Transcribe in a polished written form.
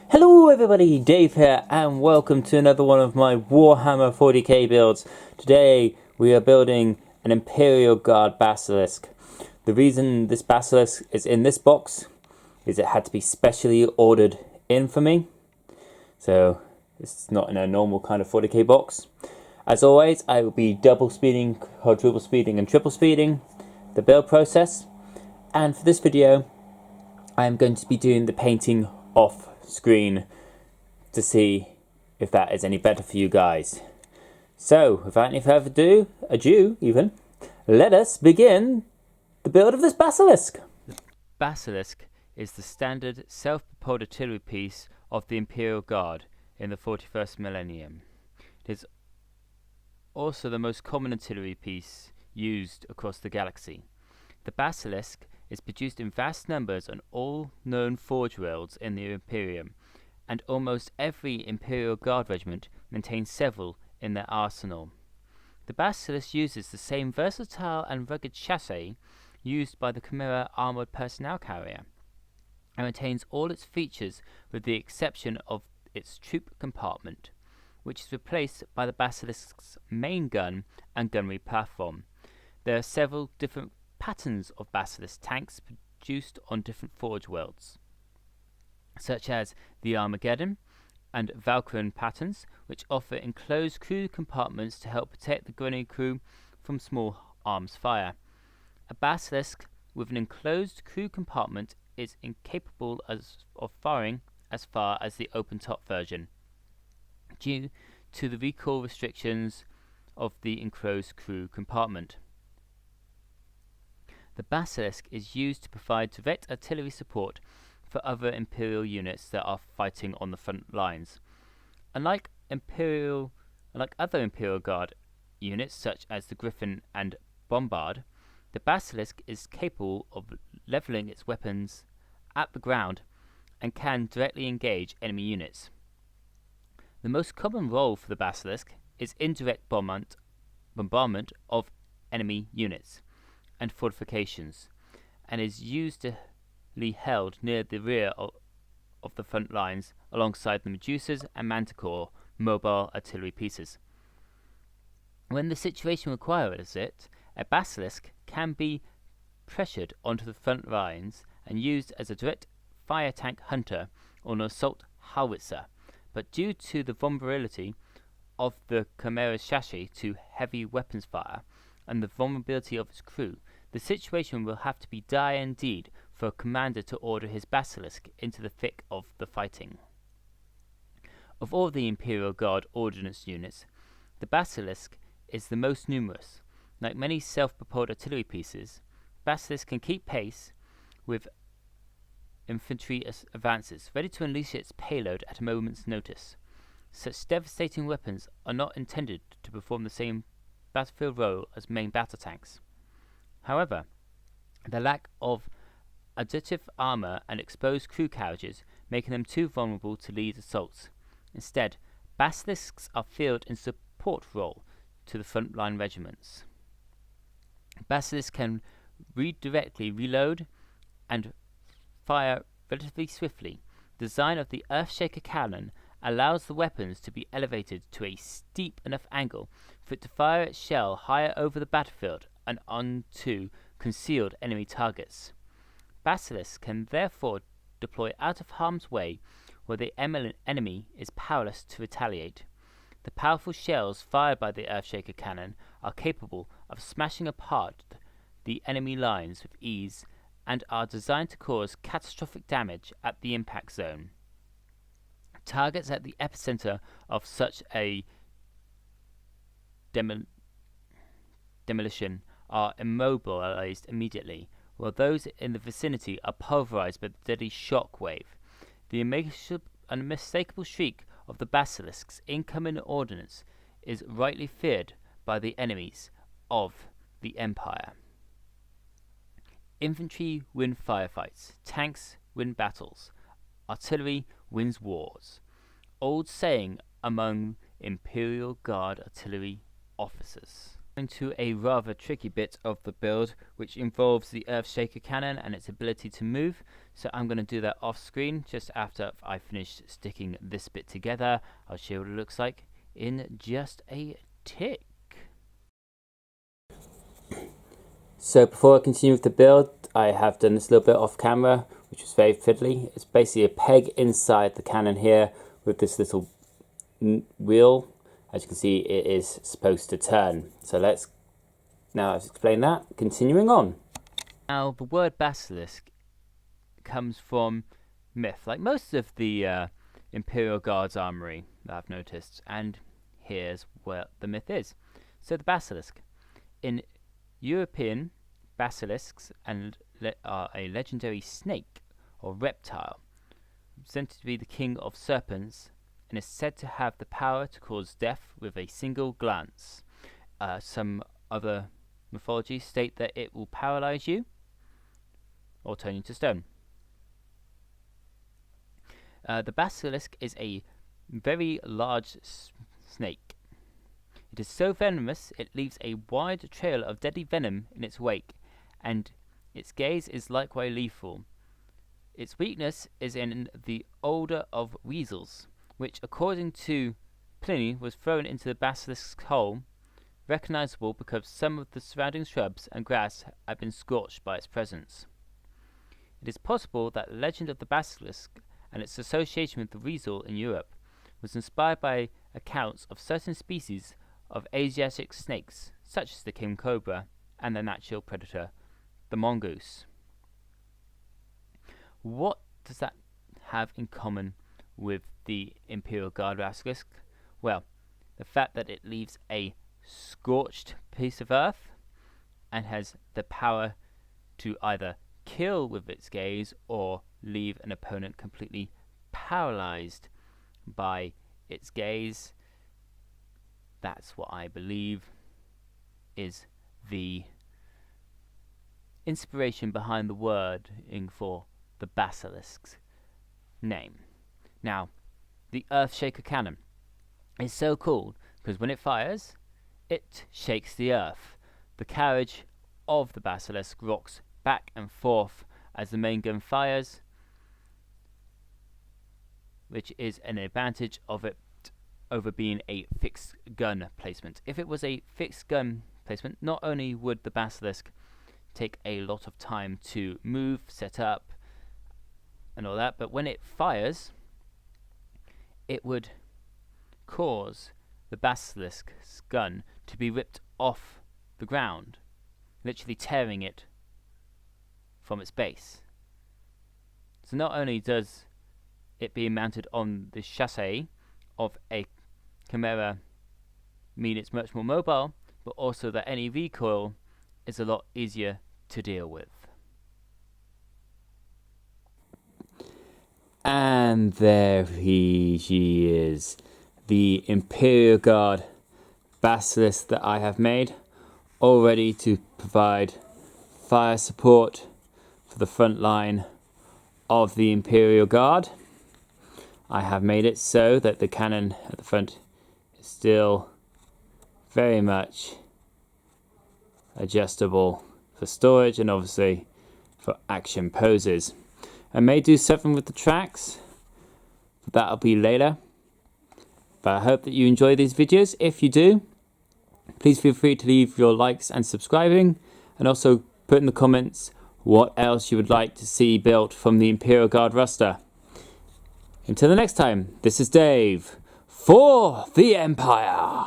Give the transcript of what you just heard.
Hello everybody, Dave here, and welcome to another one of my Warhammer 40k builds. Today we are building an Imperial Guard Basilisk. The reason this Basilisk is in this box is it had to be specially ordered in for me. So it's not in a normal kind of 40k box. As always, I will be double speeding, quadruple speeding and triple speeding the build process. And for this video, I am going to be doing the painting off screen to see if that is any better for you guys. So, without any further ado, let us begin the build of this Basilisk. The Basilisk is the standard self-propelled artillery piece of the Imperial Guard in the 41st millennium. It is also the most common artillery piece used across the galaxy. The Basilisk is produced in vast numbers on all known forge worlds in the Imperium, and almost every Imperial Guard regiment maintains several in their arsenal. The Basilisk uses the same versatile and rugged chassis used by the Chimera armoured personnel carrier, and retains all its features with the exception of its troop compartment, which is replaced by the Basilisk's main gun and gunnery platform. There are several different patterns of Basilisk tanks produced on different forge worlds, such as the Armageddon and Valkyrie patterns, which offer enclosed crew compartments to help protect the gunnery crew from small arms fire. A Basilisk with an enclosed crew compartment is incapable of firing as far as the open-top version, due to the recoil restrictions of the enclosed crew compartment. The Basilisk is used to provide direct artillery support for other Imperial units that are fighting on the front lines. Unlike other Imperial Guard units such as the Griffin and Bombard, the Basilisk is capable of levelling its weapons at the ground and can directly engage enemy units. The most common role for the Basilisk is indirect bombardment of enemy units and fortifications, and is usually held near the rear of the front lines alongside the Medusas and Manticore mobile artillery pieces. When the situation requires it, a Basilisk can be pressured onto the front lines and used as a direct fire tank hunter or an assault howitzer, but due to the vulnerability of the Chimera's chassis to heavy weapons fire and the vulnerability of its crew, the situation will have to be dire indeed for a commander to order his Basilisk into the thick of the fighting. Of all the Imperial Guard ordnance units, the Basilisk is the most numerous. Like many self-propelled artillery pieces, Basilisk can keep pace with infantry advances, ready to unleash its payload at a moment's notice. Such devastating weapons are not intended to perform the same battlefield role as main battle tanks. However, the lack of additive armor and exposed crew carriages making them too vulnerable to lead assaults. Instead, Basilisks are fielded in support role to the frontline regiments. Basilisk can directly reload and fire relatively swiftly. The design of the Earthshaker cannon allows the weapons to be elevated to a steep enough angle for it to fire its shell higher over the battlefield and onto concealed enemy targets. Basilisk can therefore deploy out of harm's way where the enemy is powerless to retaliate. The powerful shells fired by the Earthshaker cannon are capable of smashing apart the enemy lines with ease and are designed to cause catastrophic damage at the impact zone. Targets at the epicenter of such a demolition are immobilized immediately, while those in the vicinity are pulverized by the deadly shock wave. The unmistakable shriek of the Basilisk's incoming ordnance is rightly feared by the enemies of the Empire. Infantry win firefights, tanks win battles, artillery wins wars. Old saying among Imperial Guard artillery officers. Into a rather tricky bit of the build, which involves the Earthshaker cannon and its ability to move. So I'm going to do that off screen just after I finish sticking this bit together. I'll show you what it looks like in just a tick. So before I continue with the build, I have done this little bit off camera, which was very fiddly. It's basically a peg inside the cannon here with this little wheel. As you can see, it is supposed to turn. So now I've explained that, continuing on. Now the word basilisk comes from myth, like most of the Imperial Guard's armory that I've noticed, and here's where the myth is. So the basilisk. In European, basilisks are a legendary snake or reptile, said to be the king of serpents, and is said to have the power to cause death with a single glance. Some other mythologies state that it will paralyze you or turn you to stone. The basilisk is a very large snake. It is so venomous it leaves a wide trail of deadly venom in its wake, and its gaze is likewise lethal. Its weakness is in the odour of weasels, which, according to Pliny, was thrown into the basilisk's hole, recognizable because some of the surrounding shrubs and grass had been scorched by its presence. It is possible that the legend of the basilisk and its association with the weasel in Europe was inspired by accounts of certain species of Asiatic snakes, such as the king cobra and their natural predator, the mongoose. What does that have in common with the Imperial Guard Basilisk? Well, the fact that it leaves a scorched piece of earth and has the power to either kill with its gaze or leave an opponent completely paralyzed by its gaze. That's what I believe is the inspiration behind the wording for the basilisk's name. Now, the Earthshaker cannon is so cool because when it fires, it shakes the earth. The carriage of the basilisk rocks back and forth as the main gun fires, which is an advantage of it over being a fixed gun placement. If it was a fixed gun placement, not only would the basilisk take a lot of time to move, set up, and all that, but when it fires, it would cause the basilisk's gun to be ripped off the ground, literally tearing it from its base. So not only does it being mounted on the chassis of a Chimera mean it's much more mobile, but also that any recoil is a lot easier to deal with. And there she is, the Imperial Guard Basilisk that I have made, all ready to provide fire support for the front line of the Imperial Guard. I have made it so that the cannon at the front is still very much adjustable for storage and obviously for action poses. I may do something with the tracks, but that'll be later. But I hope that you enjoy these videos. If you do, please feel free to leave your likes and subscribing, and also put in the comments what else you would like to see built from the Imperial Guard roster. Until the next time, this is Dave for the Empire.